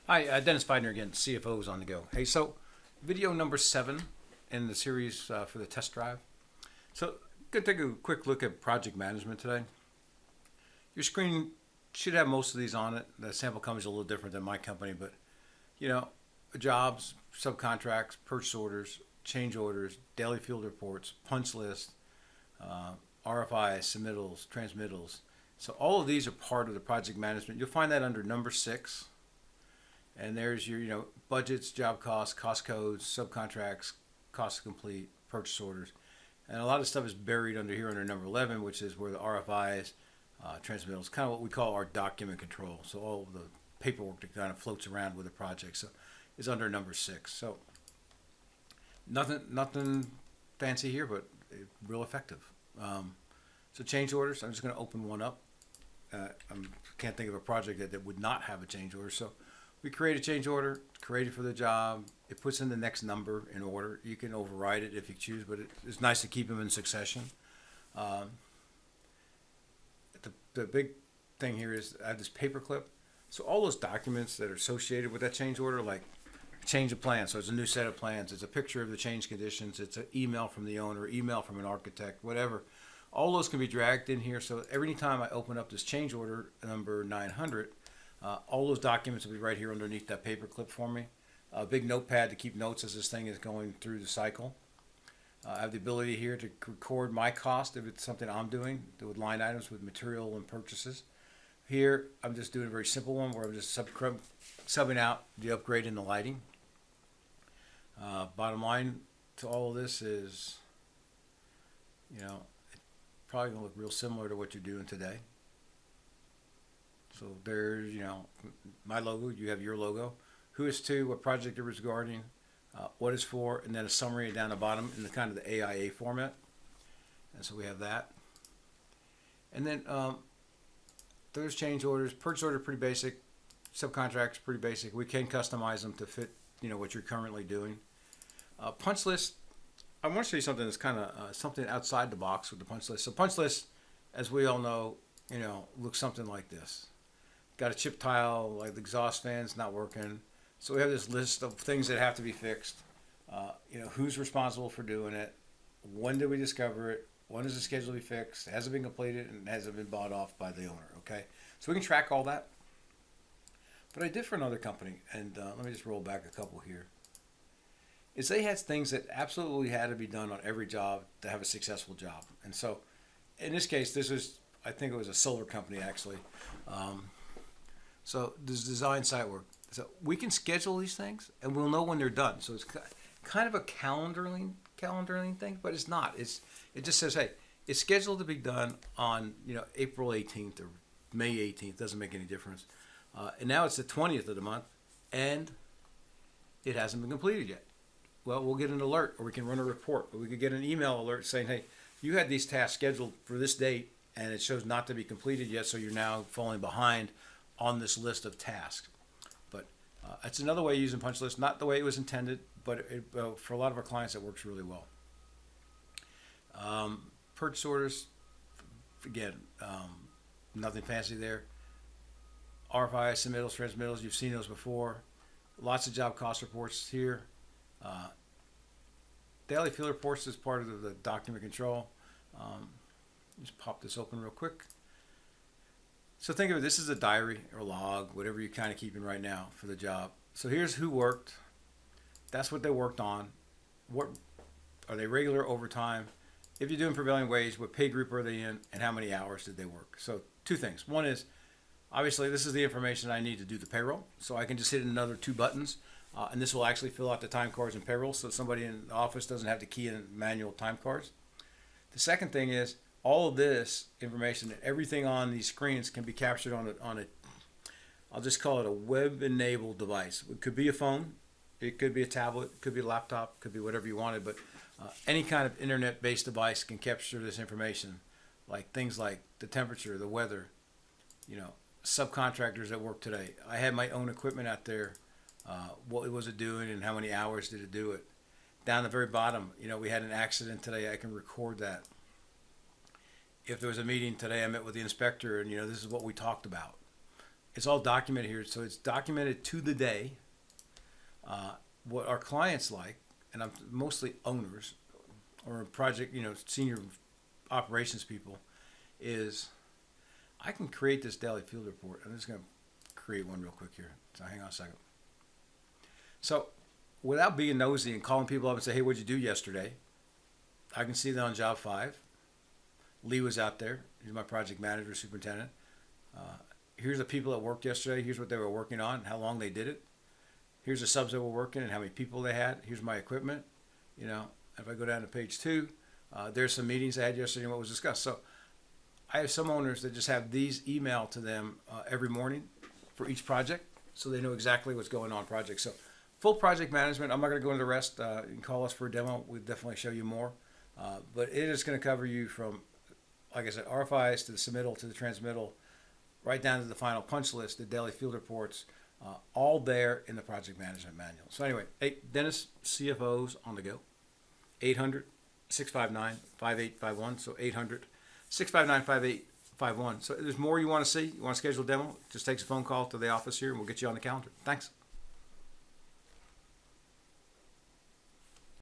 Hi, Dennis Feidner again, CFO's on the go. Hey, so video number 7 in the series for the test drive. So, going to take a quick look at project management today. Your screen should have most of these on it. The sample company is a little different than my company, but jobs, subcontracts, purchase orders, change orders, daily field reports, punch list, RFIs, submittals, transmittals. So all of these are part of the project management. You'll find that under number 6. And there's your, budgets, job costs, cost codes, subcontracts, cost to complete, purchase orders. And a lot of stuff is buried under here under number 11, which is where the RFIs, transmittals, kind of what we call our document control. So all of the paperwork that kind of floats around with the project. So is under number 6. So nothing fancy here, but real effective. So change orders, I'm just going to open one up. I can't think of a project that would not have a change order. So we create a change order, create it for the job. It puts in the next number in order. You can override it if you choose, but it's nice to keep them in succession. The big thing here is I have this paper clip. So all those documents that are associated with that change order, like change of plans, so it's a new set of plans, it's a picture of the change conditions, it's an email from the owner, email from an architect, whatever. All those can be dragged in here. So every time I open up this change order number 900, all those documents will be right here underneath that paper clip for me. A big notepad to keep notes as this thing is going through the cycle. I have the ability here to record my cost if it's something I'm doing with line items with material and purchases. Here, I'm just doing a very simple one where I'm just subbing out the upgrade in the lighting. Bottom line to all of this is, it's probably going to look real similar to what you're doing today. So there's, my logo, you have your logo. Who is to, what project it was regarding, what is for, and then a summary down the bottom in the kind of the AIA format. And so we have that. And then there's change orders. Purchase order, pretty basic. Subcontracts, pretty basic. We can customize them to fit, what you're currently doing. Punch list, I want to show you something that's kind of something outside the box with the punch list. So punch list, as we all know, looks something like this. Got a chip tile, like the exhaust fan's not working. So we have this list of things that have to be fixed. Who's responsible for doing it? When did we discover it? When is it scheduled to be fixed? Has it been completed and has it been bought off by the owner? Okay, so we can track all that. But I did for another company, and let me just roll back a couple here. Is they had things that absolutely had to be done on every job to have a successful job. And so in this case, I think it was a solar company actually. So this design site work. So we can schedule these things and we'll know when they're done. So it's kind of a calendaring thing, but it's not. It just says, hey, it's scheduled to be done on April 18th or May 18th. Doesn't make any difference. And now it's the 20th of the month and it hasn't been completed yet. Well, we'll get an alert or we can run a report. Or we could get an email alert saying, hey, you had these tasks scheduled for this date and it shows not to be completed yet, so you're now falling behind on this list of tasks. But it's another way of using punch list, not the way it was intended, but for a lot of our clients it works really well. Purchase orders, again, nothing fancy there. RFI, submittals, transmittals, you've seen those before. Lots of job cost reports here. Daily field reports is part of the document control. Just pop this open real quick. So think of it, this is a diary or log, whatever you're kind of keeping right now for the job. So here's who worked. That's what they worked on. What are they regular overtime? If you're doing prevailing wage, what pay group are they in and how many hours did they work? So two things. One is, obviously this is the information I need to do the payroll. So I can just hit another 2 buttons and this will actually fill out the time cards and payroll so somebody in the office doesn't have to key in manual time cards. The second thing is, all of this information and everything on these screens can be captured on a I'll just call it a web-enabled device. It could be a phone, it could be a tablet, it could be a laptop, it could be whatever you wanted, but any kind of internet-based device can capture this information, like things like the temperature, the weather, subcontractors that work today. I had my own equipment out there, what was it doing and how many hours did it do it. Down the very bottom, we had an accident today, I can record that. If there was a meeting today, I met with the inspector and this is what we talked about. it's all documented here. So it's documented to the day. What our clients like, and I'm mostly owners or project, senior operations people, is I can create this daily field report. I'm just going to create one real quick here. So hang on a second. So without being nosy and calling people up and say, hey, what'd you do yesterday? I can see that on job 5. Lee was out there. He's my project manager, superintendent. Here's the people that worked yesterday. Here's what they were working on, how long they did it. Here's the subs that were working and how many people they had. Here's my equipment. If I go down to page 2, there's some meetings I had yesterday and what was discussed. So I have some owners that just have these emailed to them every morning for each project, so they know exactly what's going on project. So full project management. I'm not going to go into the rest. You can call us for a demo. We'll definitely show you more. But it is going to cover you from, like I said, RFIs to the submittal to the transmittal, right down to the final punch list, the daily field reports, all there in the project management manual. So anyway, hey, Dennis, CFOs on the go. 800-659-5851. So 800-659-5851. So if there's more you want to see, you want to schedule a demo, just takes a phone call to the office here and we'll get you on the calendar. Thanks.